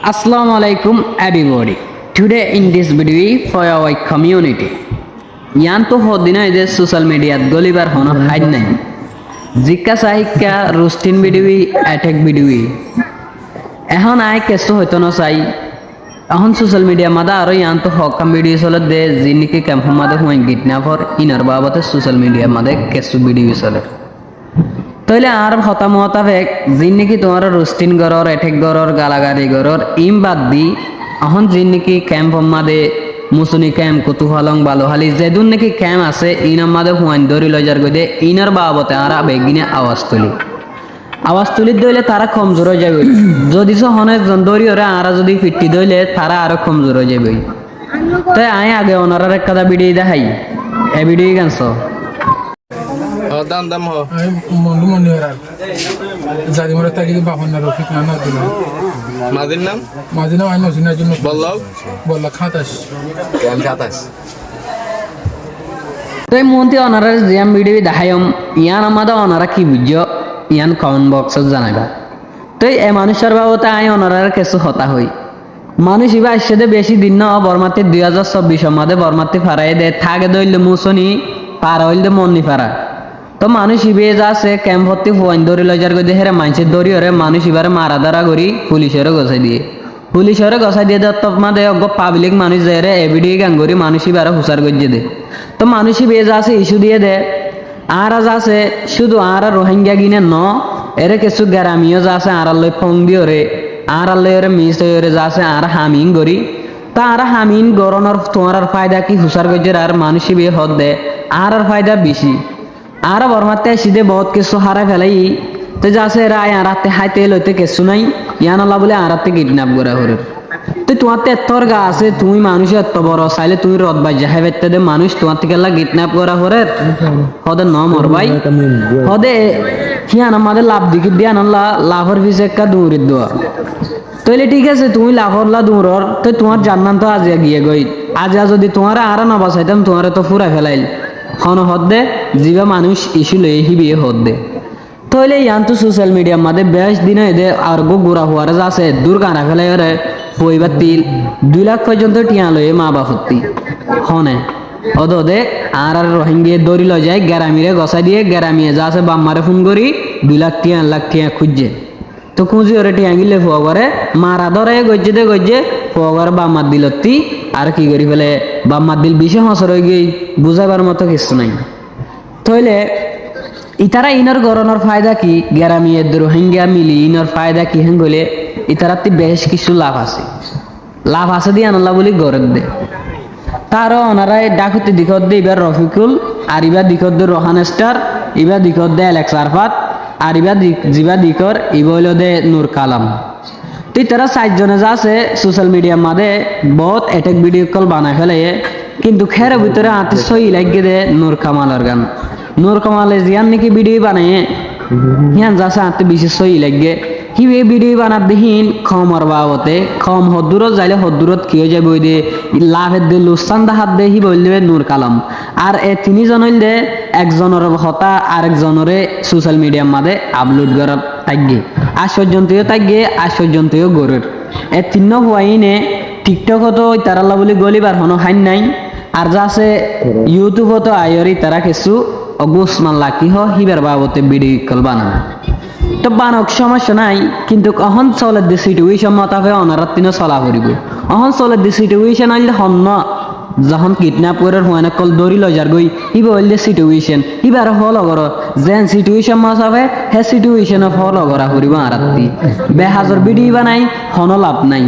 Assalamualaikum everybody. Today in this video for our community. Yan to hodina ide social media golibar hono hide nai. Jikka sahikka roasting video attack video. Ehon ai kesto hoito no sai. Ehon social media mada aro yan to hokam video solo de jiniki camp mada huain gitna for inar babate social media made kesto video solo. তাহলে আর হতা মোতাবেক যিন নাকি তোমার roasting গরর এটেক গরর গালাগালি গরর ইম বাদ দি এখন যিন নাকি ক্যাম্প মাদে মুসুনি ক্যাম্প কুতুফালং বালোহালি যেদুন নাকি ক্যাম্প আছে ইনার মাদে হুয়ান দরি লজার গদে ইনার বাবতে আর বেগিনে আওয়াজ তুলি দইলে তারা কমজোর হয়ে যাবে যদি সহনে দরি ওরে আর যদি ফিটটি দইলে তারা আরো কমজোর হয়ে যাবে তাই আয় আগে ওনার এক কথা ভিডিও দেখাই এ ভিডিও গানছ দাম হ মন্ডু মন্ডু হেরার জাদি মরে তাকি বাপন না রফিক না না দিল মাদির নাম আই নসিনার জন্য বল্লভ খাতাস কেন খাতাস তো মন্ত্রী ওনারা জিয়াম ভিডিও দেখাইম ইয়ান আমাদের ওনারা কি বুঝছো ইয়ান কমেন্ট বক্সত জানাইবা তো এই মানুষের বাবতে আই ওনারার কিছু হতা হই মানুষ ইবা আসছে দে বেশি দিন না বর্মাতে 2024 মাদে বর্মাতে ফারাই দে থাকে দইলে মুসনি পার হইলে মন্নি ফারা তো মানুষ ইবে যাচ্ছে ক্যাম্প ভর্তি ফোন দড়ি লজার গদে হেরে মানুষের দড়ি হরে মানুষ ইবারে মারা দারা করি পুলিশেরও গছাই দিয়ে তো মাদে অজ্ঞ পাবলিক মানুষ যারে এভিডি গান করি মানুষ ইবারে হুসার গজ্জে দে তো মানুষ ইবে যাচ্ছে ইস্যু দিয়ে দে আর যাচ্ছে শুধু আর রোহিঙ্গা গিনে ন এরে কিছু গ্রামীয় যাচ্ছে আর লই ফং দিয়ে রে আর লই মিস হয়ে যাচ্ছে আর হামিং করি তা আর হামিন গরনের তোমার ফায়দা কি হুসার গজ্জের আর মানুষ ইবে হদ দে আর ফায়দা বেশি আর বর্মাতে সিদে বহুত কিছু হারা ফেলাই তো যাচ্ছে রায় আরাতে হাইতে লইতে কিছু নাই ইয়ান আল্লাহ বলে আরাতে কিডন্যাপ করা হরে তো তোমার তো এত গা আছে তুমি মানুষ এত বড় চাইলে তুমি রদ বাই যাহে বেতে দে মানুষ তোমার থেকে কিডন্যাপ করা হরে হদে ন মর ভাই হদে হিয়ান আমাদের লাভ দিকে দিয়ে আনাল্লাহ লাভের পিছে একটা দৌড়ে দেওয়া তাইলে ঠিক আছে তুমি লাভরলা দৌড়র তো তোমার জান্নান তো আজ গিয়ে গই আজ যদি তোমার আর না বাঁচাইতাম তোমার তো ফুরা ফেলাইল হন হদ্দে জিবা মানুষ ইস্যু লই হিবিয়ে হদ্দে তাহলে ইয়ান তো সোশ্যাল মিডিয়ার মাঝে বেশ দিনে এদের আর গোড়া হওয়ার আছে দূর কানা ফেলাই রে পইবার 2 লাখ পর্যন্ত টিয়া লয়ে মা বাপত্তি হনে অদে আর রোহিঙ্গা দড়ি লয় যায় গ্যারামিরে গছাই দিয়ে গ্যারামিয়ে যা আছে বাম্মারে ফোন করি 2 লাখ টিয়া খুঁজছে তো খুঁজি ওরে টিয়া গিলে ফুয়া করে মারা ধরে গজ্জে ফুয়া করে বাম্মার দিলতি আর কি করি ফেলে বাম্মার দিল 20 বছর হয়ে গই বুঝাবার মতো কিছু নাই তাইলে ইতারা ইনার গরনের ফায়দা কি গ্রামীয় রোহিঙ্গা মিলি ইনার ফায়দা কি হেন গলে ইতারাতে বেশ কিছু লাভ আছে দিয়ে আনাল্লা বলি গরত দে তারও ওনারা ডাকুতি দিকত দে এবার রফিকুল আর ইবার দিকত দে রোহান স্টার ইবার দিকত দে অ্যালেক্স আরফাত আর ইবার জিবা দিকর ইবইল দে নূর কালাম তো তারা 7 জনে যা আছে সোশ্যাল মিডিয়ার মাঝে বহুত অ্যাটাক ভিডিও কল বানায় ফেলে কিন্তু খেরের ভিতরে আতে সই লাগিয়ে দে নূর কামালের গান নূর কামালে জিয়ান নাকি ভিডিও বানায় হিয়ান যাচ্ছে আতে বেশি সই লাগে হিবে ভিডিও বানাত দিহিন খমর বাবতে খম হদ্দুরত যাইলে হদ্দুরত কি হয়ে যাবে ওই দে লাভের দে লুসান হাত দে হি বললে নূর কালাম আর এ 3 জন হইলে একজনের হতা আরেকজনরে সোশ্যাল মিডিয়ার মাঝে আপলোড করার থাকবে আশ্চর্যন্তও গরের এ 3 হওয়াইনে টিকটক তো তারাল্লা বলে গলিবার হনো হাইন নাই আর যা আছে ইউটিউব তো আয়রি তারা কিছু অগুসমান লাকি হিবার বাবতে ভিডিও কল বানানো তো বানক সমস্যা নাই কিন্তু অহন চলের দি সিচুয়েশন মতাবে অনারাত তিন চলা করিব অহন চলের দি সিচুয়েশন আইলে হন্ন যখন কিডন্যাপ করে হুয়ানে কল দড়ি লজার গই ইবা হইলে সিচুয়েশন ইবার ফলো কর যেন সিচুয়েশন মতাবে হে সিচুয়েশন ফলো করা করিব আরাত্তি বেহাজর ভিডিও বানাই হন লাভ নাই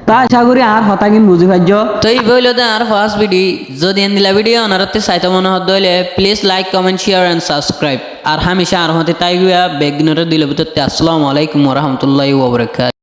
তা আশা করি আর হতা কিন বুঝি পাইছ তো এই বইল দে আর ফার্স্ট ভিডিও যদি দিলা ভিডিও অনারতে চাইতে মনে হদ দইলে please like comment share and subscribe আর হামেশা আর হতে তাই বেগনরে দিলে ভিতরতে আসসালামু আলাইকুম ওয়া রাহমাতুল্লাহি ওয়া বারাকাতুহু।